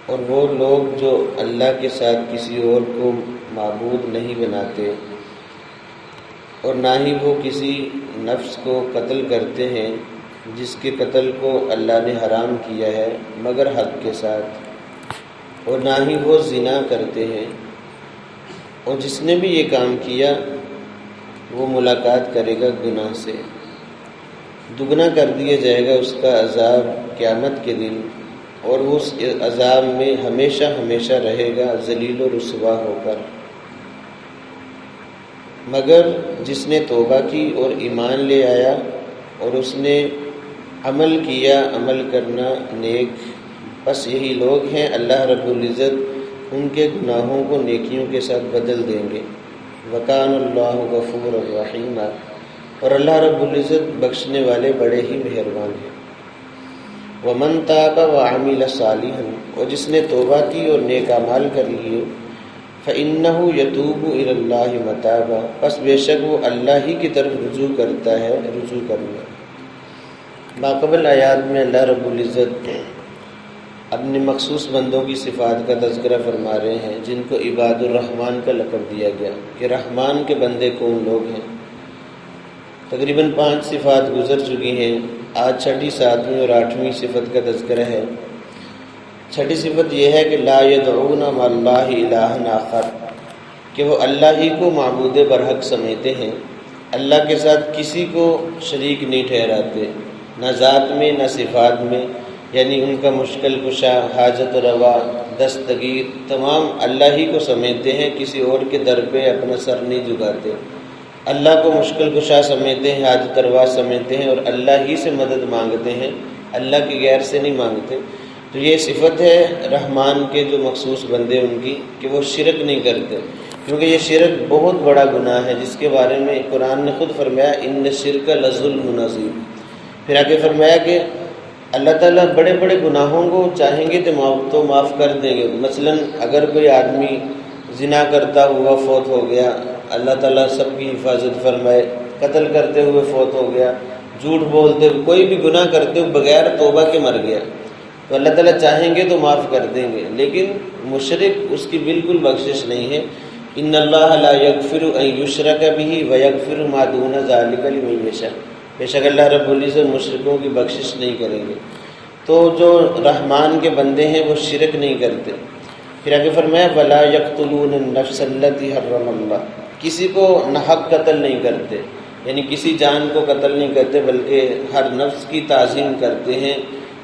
اور وہ لوگ جو اللہ کے ساتھ کسی اور کو معبود نہیں بناتے اور نہ ہی وہ کسی نفس کو قتل کرتے ہیں جس کے قتل کو اللہ نے حرام کیا ہے مگر حق کے ساتھ، اور نہ ہی وہ زنا کرتے ہیں، اور جس نے بھی یہ کام کیا وہ ملاقات کرے گا گناہ سے، دگنا کر دیا جائے گا اس کا عذاب قیامت کے دن، اور وہ اس عذاب میں ہمیشہ ہمیشہ رہے گا ذلیل و رسوا ہو کر، مگر جس نے توبہ کی اور ایمان لے آیا اور اس نے عمل کیا، عمل کرنا نیک، بس یہی لوگ ہیں اللہ رب العزت ان کے گناہوں کو نیکیوں کے ساتھ بدل دیں گے۔ وَكَانَ اللَّهُ غَفُورًا رَحِيمًا، اور اللہ رب العزت بخشنے والے بڑے ہی مہربان ہیں۔ وَمَن تَابَ وَعَمِلَ صَالِحًا، اور جس نے توبہ کی اور نیک اعمال کر لیے، فَإِنَّهُ يَتُوبُ إِلَى اللَّهِ مَتَابًا، پس بے شک وہ اللہ ہی کی طرف رجوع کرتا ہے، رجوع کرنا۔ ماقبل آیات میں اللہ رب العزت اپنے مخصوص بندوں کی صفات کا تذکرہ فرما رہے ہیں جن کو عباد الرحمن کا لقب دیا گیا کہ رحمان کے بندے کون لوگ ہیں۔ تقریباً 5 صفات گزر چکی ہیں، آج 6، 7 اور 8 صفت کا تذکرہ ہے۔ 6 صفت یہ ہے کہ لا يدعون مع اللہ الہا آخر، کہ وہ اللہ ہی کو معبود برحق سمجھتے ہیں، اللہ کے ساتھ کسی کو شریک نہیں ٹھہراتے، نہ ذات میں نہ صفات میں، یعنی ان کا مشکل کشا، حاجت روا، دستگیر تمام اللہ ہی کو سمجھتے ہیں، کسی اور کے در پہ اپنا سر نہیں جھکاتے، اللہ کو مشکل کشا سمجھتے ہیں، حاجت روا سمجھتے ہیں، اور اللہ ہی سے مدد مانگتے ہیں، اللہ کے غیر سے نہیں مانگتے۔ تو یہ صفت ہے رحمان کے جو مخصوص بندے ان کی کہ وہ شرک نہیں کرتے، کیونکہ یہ شرک بہت بڑا گناہ ہے جس کے بارے میں قرآن نے خود فرمایا ان الشرک لظلم عظیم۔ پھر آگے فرمایا کہ اللہ تعالیٰ بڑے بڑے گناہوں کو چاہیں گے تو معاف کر دیں گے۔ مثلا اگر کوئی آدمی زنا کرتا ہوا فوت ہو گیا، اللہ تعالیٰ سب کی حفاظت فرمائے، قتل کرتے ہوئے فوت ہو گیا، جھوٹ بولتے ہوئے، کوئی بھی گناہ کرتے ہوئے بغیر توبہ کے مر گیا، تو اللہ تعالیٰ چاہیں گے تو معاف کر دیں گے، لیکن مشرک اس کی بالکل بخشش نہیں ہے۔ ان اللہ لا یغفر ان یشرک بہ ویغفر ما دون ذلک لمن یشاء، بے شک اللہ رب العزت مشرکوں کی بخشش نہیں کریں گے۔ تو جو رحمان کے بندے ہیں وہ شرک نہیں کرتے۔ پھر آگے فرمایا ولا یقتلون النفس التي حرم اللہ، کسی کو ناحق قتل نہیں کرتے، یعنی کسی جان کو قتل نہیں کرتے بلکہ ہر نفس کی تعظیم کرتے ہیں،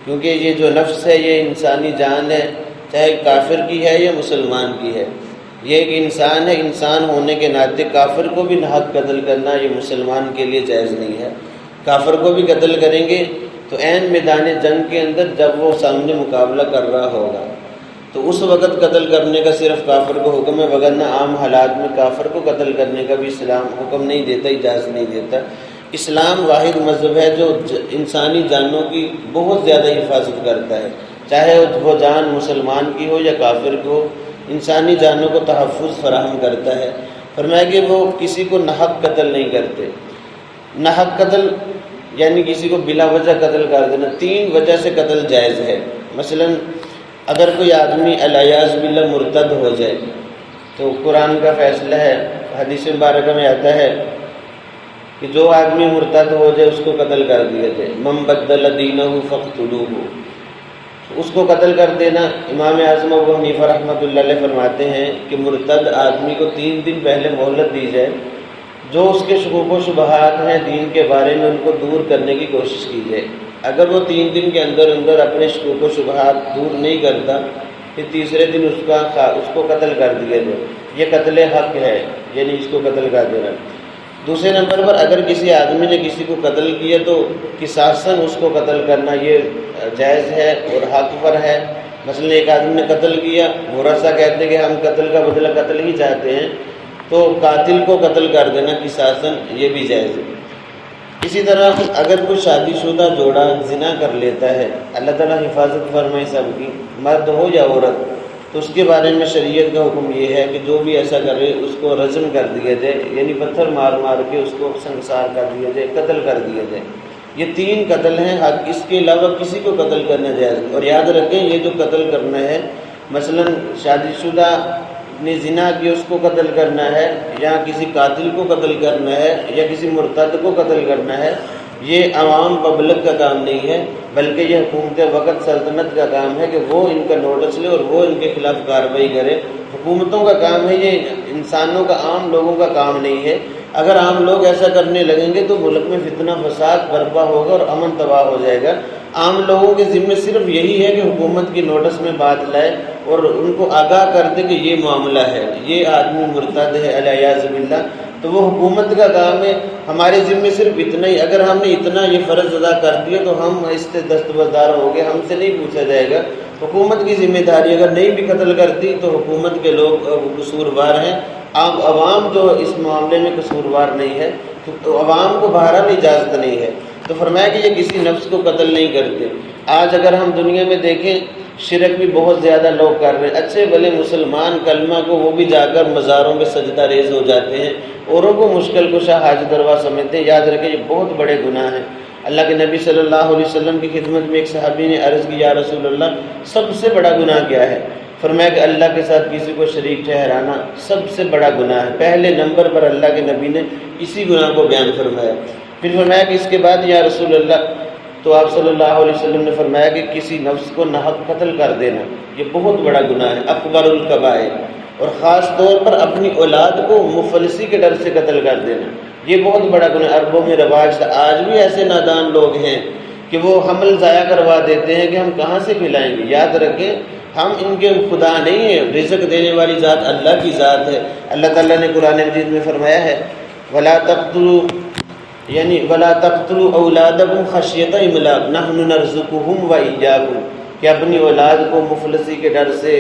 کیونکہ یہ جو نفس ہے یہ انسانی جان ہے، چاہے کافر کی ہے یا مسلمان کی ہے، یہ ایک انسان ہے، انسان ہونے کے ناطے کافر کو بھی ناحق قتل کرنا یہ مسلمان کے لیے جائز نہیں ہے۔ کافر کو بھی قتل کریں گے تو عین میدان جنگ کے اندر جب وہ سامنے مقابلہ کر رہا ہوگا تو اس وقت قتل کرنے کا صرف کافر کو حکم ہے، وگرنہ عام حالات میں کافر کو قتل کرنے کا بھی اسلام حکم نہیں دیتا، اجازت نہیں دیتا۔ اسلام واحد مذہب ہے جو انسانی جانوں کی بہت زیادہ حفاظت کرتا ہے، چاہے وہ جان مسلمان کی ہو یا کافر کی ہو، انسانی جانوں کو تحفظ فراہم کرتا ہے۔ فرمایا کہ وہ کسی کو ناحق قتل نہیں کرتے۔ ناحق قتل یعنی کسی کو بلا وجہ قتل کر دینا، 3 وجہ سے قتل جائز ہے۔ مثلا اگر کوئی آدمی الیاذ باللہ مرتد ہو جائے تو قرآن کا فیصلہ ہے، حدیث مبارکہ میں آتا ہے کہ جو آدمی مرتد ہو جائے اس کو قتل کر دیا جائے، من بدل دینہ فاقتلوہ، اس کو قتل کر دینا۔ امام اعظم ابو حنیفہ رحمۃ اللہ علیہ فرماتے ہیں کہ مرتد آدمی کو 3 دن پہلے مہلت دی جائے، جو اس کے شکوک و شبہات ہیں دین کے بارے میں ان کو دور کرنے کی کوشش کی جائے۔ اگر وہ 3 دن کے اندر اندر اپنے شکوک و شبہات دور نہیں کرتا پھر تیسرے دن اس کو قتل کر دیا جائے، یہ قتل حق ہے، یعنی اس کو قتل کر دینا۔ دوسرے نمبر پر اگر کسی آدمی نے کسی کو قتل کیا تو قصاصاً اس کو قتل کرنا یہ جائز ہے اور حق پر ہے۔ مثلا ایک آدمی نے قتل کیا، ورثہ کہتے ہیں کہ ہم قتل کا بدلہ قتل ہی چاہتے ہیں، تو قاتل کو قتل کر دینا قصاصاً یہ بھی جائز ہے۔ اسی طرح اگر کوئی شادی شدہ جوڑا زنا کر لیتا ہے، اللہ تعالیٰ حفاظت فرمائے سب کی، مرد ہو یا عورت، تو اس کے بارے میں شریعت کا حکم یہ ہے کہ جو بھی ایسا کرے اس کو رجم کر دیا جائے، یعنی پتھر مار مار کے اس کو سنسار کر دیا جائے، قتل کر دیا جائے۔ یہ 3 قتل ہیں حق، اس کے علاوہ کسی کو قتل کرنا جائز ہے۔ اور یاد رکھیں یہ جو قتل کرنا ہے مثلا شادی شدہ نے زنا کی اس کو قتل کرنا ہے، یا کسی قاتل کو قتل کرنا ہے، یا کسی مرتد کو قتل کرنا ہے، یہ عوام پبلک کا کام نہیں ہے، بلکہ یہ حکومت وقت سلطنت کا کام ہے کہ وہ ان کا نوٹس لے اور وہ ان کے خلاف کارروائی کرے۔ حکومتوں کا کام ہے، یہ انسانوں کا، عام لوگوں کا کام نہیں ہے۔ اگر عام لوگ ایسا کرنے لگیں گے تو ملک میں فتنہ فساد برپا ہوگا اور امن تباہ ہو جائے گا۔ عام لوگوں کے ذمہ صرف یہی ہے کہ حکومت کی نوٹس میں بات لائے اور ان کو آگاہ کر دے کہ یہ معاملہ ہے، یہ آدمی مرتد ہے علیہ باللہ، تو وہ حکومت کا کام ہے۔ ہمارے ذمہ صرف اتنا ہی، اگر ہم نے اتنا یہ فرض ادا کر دیا تو ہم اس سے دستبردار ہو گئے، ہم سے نہیں پوچھا جائے گا۔ حکومت کی ذمہ داری، اگر نہیں بھی قتل کرتی تو حکومت کے لوگ قصوروار ہیں، عوام جو اس معاملے میں قصوروار نہیں ہے، تو عوام کو بہرحال اجازت نہیں ہے۔ تو فرمایا کہ یہ کسی نفس کو قتل نہیں کرتے۔ آج اگر ہم دنیا میں دیکھیں، شرک بھی بہت زیادہ لوگ کر رہے ہیں، اچھے بھلے مسلمان کلمہ کو وہ بھی جا کر مزاروں پہ سجدہ ریز ہو جاتے ہیں، اوروں کو مشکل کشا حاجت روا سمجھتے ہیں۔ یاد رکھیں یہ بہت بڑے گناہ ہیں۔ اللہ کے نبی صلی اللہ علیہ وسلم کی خدمت میں ایک صحابی نے عرض کی، یا رسول اللہ سب سے بڑا گناہ کیا ہے؟ فرمایا کہ اللہ کے ساتھ کسی کو شریک ٹھہرانا سب سے بڑا گناہ ہے۔ پہلے نمبر پر اللہ کے نبی نے اسی گناہ کو بیان فرمایا۔ پھر فرمایا کہ اس کے بعد یا رسول اللہ، تو آپ صلی اللہ علیہ وسلم نے فرمایا کہ کسی نفس کو ناحق قتل کر دینا یہ بہت بڑا گناہ ہے، اکبر الکبائر، اور خاص طور پر اپنی اولاد کو مفلسی کے ڈر سے قتل کر دینا یہ بہت بڑا گناہ۔ عربوں میں رواج تھا، آج بھی ایسے نادان لوگ ہیں کہ وہ حمل ضائع کروا دیتے ہیں کہ ہم کہاں سے کھلائیں گے۔ یاد رکھیں ہم ان کے خدا نہیں ہیں، رزق دینے والی ذات اللہ کی ذات ہے۔ اللہ تعالیٰ نے قرآن مجید میں فرمایا ہے وَلَا تَقْتُلُوا یعنی وَلَا تَقْتُلُوا أَوْلَادَكُمْ خَشْيَةَ إِمْلَاقٍ نَحْنُ نَرْزُقُهُمْ وَإِيَّاكُمْ، کہ اپنی اولاد کو مفلسی کے ڈر سے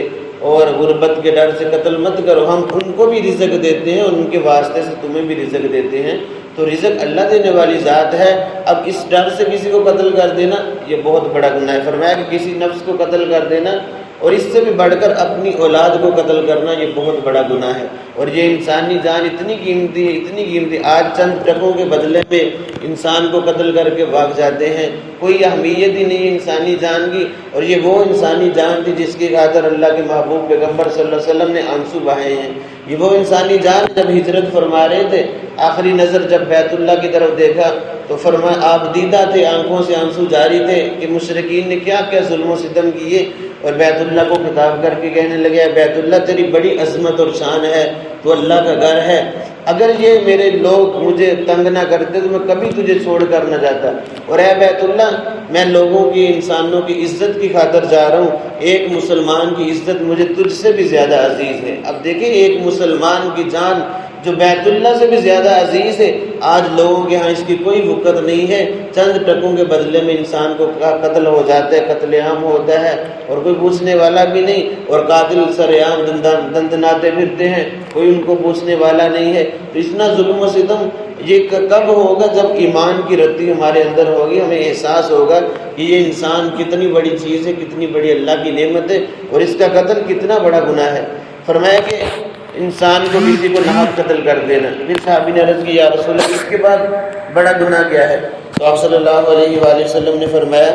اور غربت کے ڈر سے قتل مت کرو، ہم ان کو بھی رزق دیتے ہیں اور ان کے واسطے سے تمہیں بھی رزق دیتے ہیں۔ تو رزق اللہ دینے والی ذات ہے، اب اس ڈر سے کسی کو قتل کر دینا یہ بہت بڑا گناہ ہے۔ فرمایا کہ کسی نفس کو قتل کر دینا اور اس سے بھی بڑھ کر اپنی اولاد کو قتل کرنا یہ بہت بڑا گناہ ہے۔ اور یہ انسانی جان اتنی قیمتی ہے، اتنی قیمتی، آج چند ٹکوں کے بدلے میں انسان کو قتل کر کے بھاگ جاتے ہیں، کوئی اہمیت ہی نہیں انسانی جان کی۔ اور یہ وہ انسانی جان تھی جس کی خاطر اللہ کے محبوب پیغمبر صلی اللہ علیہ وسلم نے آنسو بہائے ہیں۔ یہ وہ انسانی جان جب ہجرت فرما رہے تھے، آخری نظر جب بیت اللہ کی طرف دیکھا تو فرمایا آپ دیدہ تھے، آنکھوں سے آنسو جاری تھے کہ مشرکین نے کیا کیا ظلم و ستم کیے، اور بیت اللہ کو خطاب کر کے کہنے لگے بیت اللہ تیری بڑی عظمت اور شان ہے، تو اللہ کا گھر ہے، اگر یہ میرے لوگ مجھے تنگ نہ کرتے تو میں کبھی تجھے چھوڑ کر نہ جاتا، اور اے بیت اللہ میں لوگوں کی، انسانوں کی عزت کی خاطر جا رہا ہوں، ایک مسلمان کی عزت مجھے تجھ سے بھی زیادہ عزیز ہے۔ اب دیکھیں ایک مسلمان کی جان جو بیت اللہ سے بھی زیادہ عزیز ہے، آج لوگوں کے ہاں اس کی کوئی وقت نہیں ہے، چند ٹکوں کے بدلے میں انسان کو قتل ہو جاتا ہے، قتل عام ہوتا ہے اور کوئی پوچھنے والا بھی نہیں، اور قاتل سر عام دندناتے پھرتے ہیں، کوئی ان کو پوچھنے والا نہیں ہے۔ تو اتنا ظلم و ستم یہ کب ہوگا؟ جب ایمان کی رتی ہمارے اندر ہوگی، ہمیں احساس ہوگا کہ یہ انسان کتنی بڑی چیز ہے، کتنی بڑی اللہ کی نعمت ہے، اور اس کا قتل کتنا بڑا گناہ ہے۔ فرمایا کہ انسان کو کسی کو ناحق قتل کر دینا۔ پھر صحابی نے عرض کی یا رسول اللہ اس کے بعد بڑا گناہ کیا ہے؟ تو آپ صلی اللہ علیہ وآلہ وسلم نے فرمایا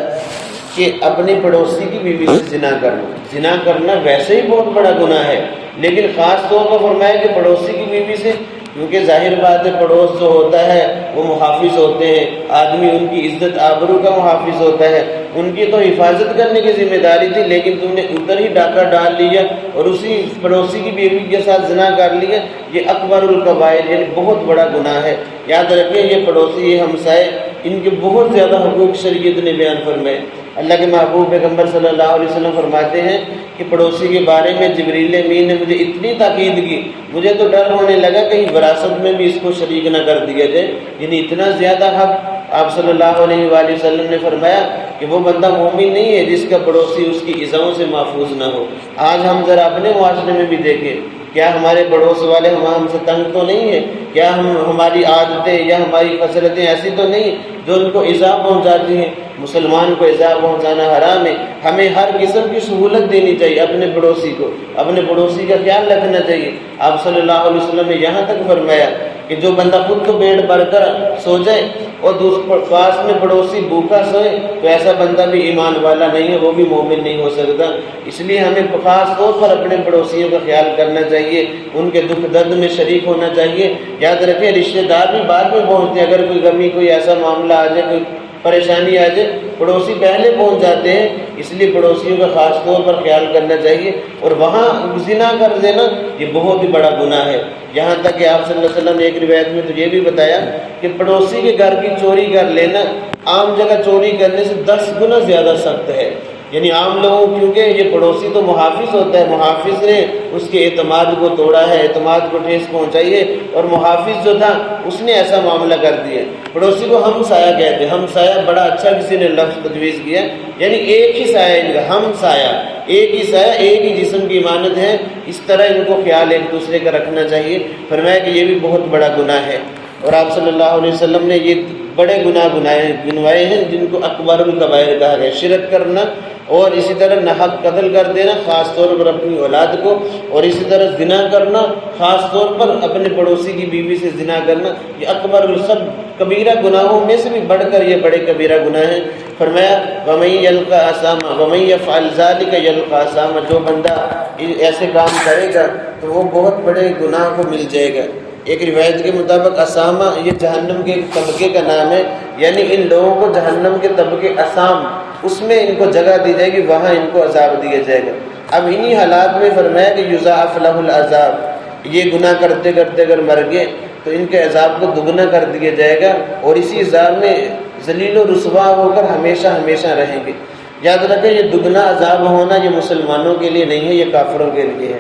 کہ اپنے پڑوسی کی بیوی سے زنا کرنا۔ زنا کرنا ویسے ہی بہت بڑا گناہ ہے، لیکن خاص طور پر فرمایا کہ پڑوسی کی بیوی سے، کیونکہ ظاہر بات ہے پڑوس جو ہوتا ہے وہ محافظ ہوتے ہیں، آدمی ان کی عزت آبرو کا محافظ ہوتا ہے، ان کی تو حفاظت کرنے کی ذمہ داری تھی، لیکن تم نے ادھر ہی ڈاکہ ڈال لیا اور اسی پڑوسی کی بیوی کے ساتھ زنا کر لیا، یہ اکبر الکبائر یعنی بہت بڑا گناہ ہے۔ یاد رکھیں یہ پڑوسی، یہ ہمسائے، ان کے بہت زیادہ حقوق شریعت نے بیان فرمائے۔ اللہ کے محبوب پیغمبر صلی اللہ علیہ وسلم فرماتے ہیں کہ پڑوسی کے بارے میں جبریل امین نے مجھے اتنی تاکید کی، مجھے تو ڈر ہونے لگا کہیں وراثت میں بھی اس کو شریک نہ کر دیا جائے، یعنی اتنا زیادہ حق۔ آپ صلی اللہ علیہ وآلہ وسلم نے فرمایا کہ وہ بندہ مومن نہیں ہے جس کا پڑوسی اس کی ایذاؤں سے محفوظ نہ ہو۔ آج ہم ذرا اپنے معاشرے میں بھی دیکھیں، کیا ہمارے پڑوس والے ہم سے تنگ تو نہیں ہیں؟ کیا ہماری عادتیں یا ہماری خصلتیں ایسی تو نہیں جو ان کو ایذا پہنچاتی ہیں؟ مسلمان کو ایذا پہنچانا حرام ہے۔ ہمیں ہر قسم کی سہولت دینی چاہیے اپنے پڑوسی کو، اپنے پڑوسی کا خیال رکھنا چاہیے۔ آپ صلی اللہ علیہ وسلم نے یہاں تک فرمایا کہ جو بندہ خود تو پیٹ بھر کر سو جائے اور پاس میں پڑوسی بھوکا سوئے تو ایسا بندہ بھی ایمان والا نہیں ہے، وہ بھی مومن نہیں ہو سکتا۔ اس لیے ہمیں خاص طور پر اپنے پڑوسیوں کا خیال کرنا چاہیے، ان کے دکھ درد میں شریک ہونا چاہیے۔ یاد رکھیں رشتہ دار بھی بعد میں پہنچتے ہیں، اگر کوئی غمی کوئی ایسا معاملہ آ جائے، کوئی پریشانی آ جائے، پڑوسی پہلے پہنچ جاتے ہیں۔ اس لیے پڑوسیوں کا خاص طور پر خیال کرنا چاہیے۔ اور وہاں زنا کر دینا یہ بہت ہی بڑا گناہ ہے، یہاں تک کہ آپ صلی اللہ علیہ وسلم نے ایک روایت میں تو یہ بھی بتایا کہ پڑوسی کے گھر کی چوری کر لینا عام جگہ چوری کرنے سے 10 گنا زیادہ سخت ہے۔ یعنی عام لوگوں کیونکہ یہ پڑوسی تو محافظ ہوتا ہے، محافظ نے اس کے اعتماد کو توڑا ہے، اعتماد کو ٹھیس پہنچائی ہے، اور محافظ جو تھا اس نے ایسا معاملہ کر دیا۔ پڑوسی کو ہم سایہ کہتے ہیں، ہم سایہ بڑا اچھا کسی نے لفظ تجویز کیا، یعنی ایک ہی سایہ ان کا، ہم سایہ، ایک ہی سایہ، ایک ہی جسم کی مانند ہے، اس طرح ان کو خیال ایک دوسرے کا رکھنا چاہیے۔ فرمایا کہ یہ بھی بہت بڑا گناہ ہے، اور آپ صلی اللہ علیہ وسلم نے یہ بڑے گناہ گنوائے ہیں جن کو اکبر الکبائر کہا گیا، شرک کرنا، اور اسی طرح ناحق قتل کر دینا خاص طور پر اپنی اولاد کو، اور اسی طرح زنا کرنا خاص طور پر اپنے پڑوسی کی بیوی سے زنا کرنا، یہ اکبر السب کبیرہ گناہوں میں سے بھی بڑھ کر یہ بڑے کبیرہ گناہ ہیں۔ فرمایا وَمَن يَلْقَ أَثَامًا وَمَن يَفْعَلْ ذَلِكَ يَلْقَ أَثَامًا، جو بندہ ایسے کام کرے گا تو وہ بہت بڑے گناہ کو مل جائے گا۔ ایک روایت کے مطابق اسامہ یہ جہنم کے طبقے کا نام ہے، یعنی ان لوگوں کو جہنم کے طبقے اسام، اس میں ان کو جگہ دی جائے گی، وہاں ان کو عذاب دیا جائے گا۔ اب انہی حالات میں فرمایا کہ یضاعف لہ العذاب، یہ گناہ کرتے کرتے اگر مر گئے تو ان کے عذاب کو دگنا کر دیا جائے گا، اور اسی عذاب میں ذلیل و رسوا ہو کر ہمیشہ ہمیشہ رہیں گے۔ یاد رکھیں یہ دگنا عذاب ہونا یہ مسلمانوں کے لیے نہیں ہے، یہ کافروں کے لیے ہے۔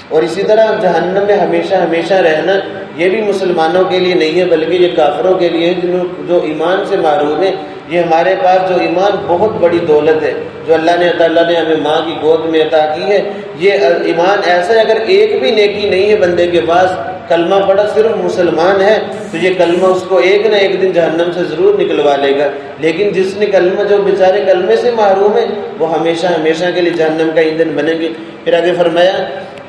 اور اسی طرح جہنم میں ہمیشہ ہمیشہ رہنا یہ بھی مسلمانوں کے لیے نہیں ہے، بلکہ یہ کافروں کے لیے ہے جو ایمان سے محروم ہے۔ یہ ہمارے پاس جو ایمان بہت بڑی دولت ہے جو اللہ تعالیٰ نے ہمیں ماں کی گود میں عطا کی ہے۔ یہ ایمان ایسا ہے، اگر ایک بھی نیکی نہیں ہے بندے کے پاس، کلمہ پڑھا صرف مسلمان ہے، تو یہ کلمہ اس کو ایک نہ ایک دن جہنم سے ضرور نکلوا لے گا۔ لیکن جس نے کلمہ، جو بیچارے کلمے سے محروم ہے، وہ ہمیشہ ہمیشہ کے لیے جہنم کا ایندھن بنیں گے۔ پھر آگے فرمایا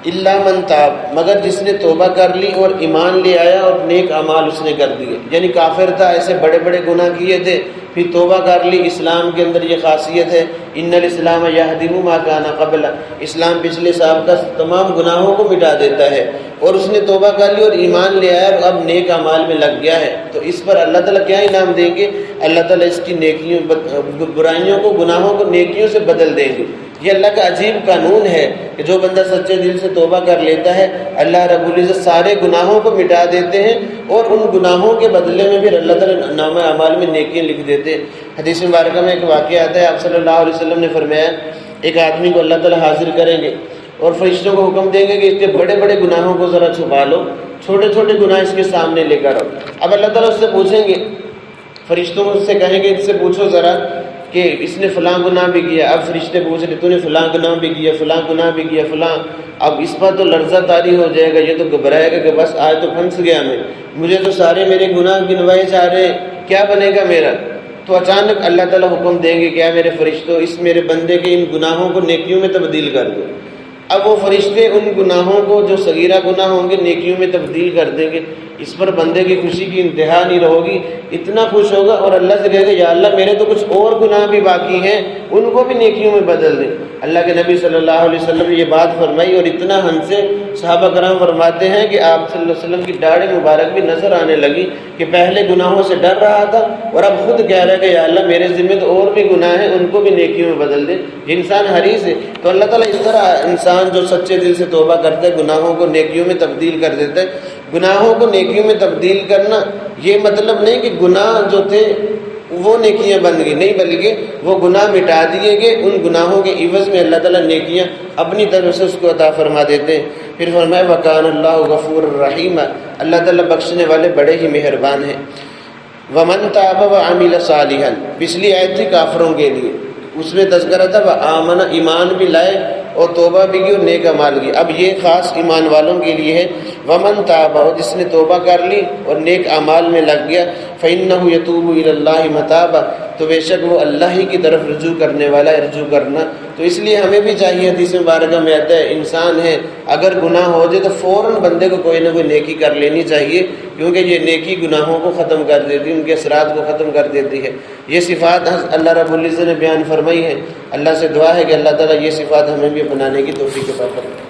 الا من تاب، مگر جس نے توبہ کر لی اور ایمان لے آیا اور نیک اعمال اس نے کر دیے، یعنی کافر تھا، ایسے بڑے بڑے گناہ کیے تھے، پھر توبہ کر لی۔ اسلام کے اندر یہ خاصیت ہے، ان الاسلام یہدم ما کان قبل، اسلام پچھلے سابقہ تمام گناہوں کو مٹا دیتا ہے، اور اس نے توبہ کر لی اور ایمان لے آیا اور اب نیک اعمال میں لگ گیا ہے، تو اس پر اللہ تعالیٰ کیا انعام دیں گے؟ اللہ تعالیٰ اس کی نیکیوں، برائیوں کو، گناہوں کو نیکیوں سے بدل دیں گے۔ یہ اللہ کا عجیب قانون ہے کہ جو بندہ سچے دل سے توبہ کر لیتا ہے، اللہ رب العزت سارے گناہوں کو مٹا دیتے ہیں، اور ان گناہوں کے بدلے میں بھی اللہ تعالیٰ نامہ اعمال میں نیکیاں لکھ دیتے ہیں۔ حدیث مبارکہ میں ایک واقعہ آتا ہے، آپ صلی اللہ علیہ وسلم نے فرمایا ایک آدمی کو اللہ تعالیٰ حاضر کریں گے اور فرشتوں کو حکم دیں گے کہ اس کے بڑے بڑے گناہوں کو ذرا چھپا لو، چھوٹے چھوٹے گناہ اس کے سامنے لے کر آؤ۔ اب اللہ تعالیٰ اس سے پوچھیں گے، فرشتوں سے کہیں گے اس سے پوچھو ذرا کہ اس نے فلاں گناہ بھی کیا۔ اب فرشتے پوچھ رہے تو نے فلاں گناہ بھی کیا، فلاں گناہ بھی کیا، فلاں۔ اب اس پر تو لرزہ طاری ہو جائے گا، یہ تو گھبرائے گا کہ بس آج تو پھنس گیا میں، مجھے تو سارے میرے گناہ گنوائے جا رہے ہیں، کیا بنے گا میرا؟ تو اچانک اللہ تعالیٰ حکم دیں گے کہ میرے فرشتوں اس میرے بندے کے ان گناہوں کو نیکیوں میں تبدیل کر دو۔ اب وہ فرشتے ان گناہوں کو جو صغیرہ گناہ ہوں گے نیکیوں میں تبدیل کر دیں گے۔ اس پر بندے کی خوشی کی انتہا نہیں رہے گی، اتنا خوش ہوگا، اور اللہ سے کہے گا یا اللہ میرے تو کچھ اور گناہ بھی باقی ہیں، ان کو بھی نیکیوں میں بدل دیں۔ اللہ کے نبی صلی اللہ علیہ وسلم نے یہ بات فرمائی اور اتنا ہنسے۔ صحابہ کرام فرماتے ہیں کہ آپ صلی اللہ علیہ وسلم کی داڑھی مبارک بھی نظر آنے لگی کہ پہلے گناہوں سے ڈر رہا تھا اور اب خود کہہ رہا ہے کہ یا اللہ میرے ذمہ تو اور بھی گناہ ہیں، ان کو بھی نیکیوں میں بدل دے۔ انسان حریص ہے، تو اللہ تعالیٰ اس طرح انسان جو سچے دل سے توبہ کرتا ہے گناہوں کو نیکیوں میں تبدیل کر دیتا ہے۔ گناہوں کو نیکیوں میں تبدیل کرنا یہ مطلب نہیں کہ گناہ جو تھے وہ نیکیاں بن گئی، نہیں، بلکہ وہ گناہ مٹا دیے گئے، ان گناہوں کے عوض میں اللہ تعالیٰ نیکیاں اپنی طرف سے اس کو عطا فرما دیتے ہیں۔ پھر فرمایا وَكَانَ اللَّهُ غَفُورًا رَحِيمًا، اللہ تعالیٰ بخشنے والے بڑے ہی مہربان ہیں۔ وَمَن تَابَ وَعَمِلَ صَالِحًا، پچھلی آیت تھی کافروں کے لیے، اس میں تذکرہ تھا وَآمَنَ، ایمان بھی لائے اور توبہ بھی کی اور نیک اعمال کی۔ اب یہ خاص ایمان والوں کے لیے ہے۔ وَمَن تَابَ، جس نے توبہ کر لی اور نیک اعمال میں لگ گیا، فَإِنَّهُ يَتُوبُ إِلَى اللَّهِ مَتَابًا، تو بے شک وہ اللہ ہی کی طرف رجوع کرنے والا ہے، رجوع کرنا۔ تو اس لیے ہمیں بھی چاہیے، حدیث مبارکہ میں آتا ہے انسان ہے اگر گناہ ہو جائے تو فوراً بندے کو کوئی نہ کوئی نیکی کر لینی چاہیے، کیونکہ یہ نیکی گناہوں کو ختم کر دیتی ہے، ان کے اثرات کو ختم کر دیتی ہے۔ یہ صفات اللہ رب العزت نے بیان فرمائی ہے۔ اللہ سے دعا ہے کہ اللہ تعالیٰ یہ صفات ہمیں بھی اپنانے کی توفیق عطا فرمائے۔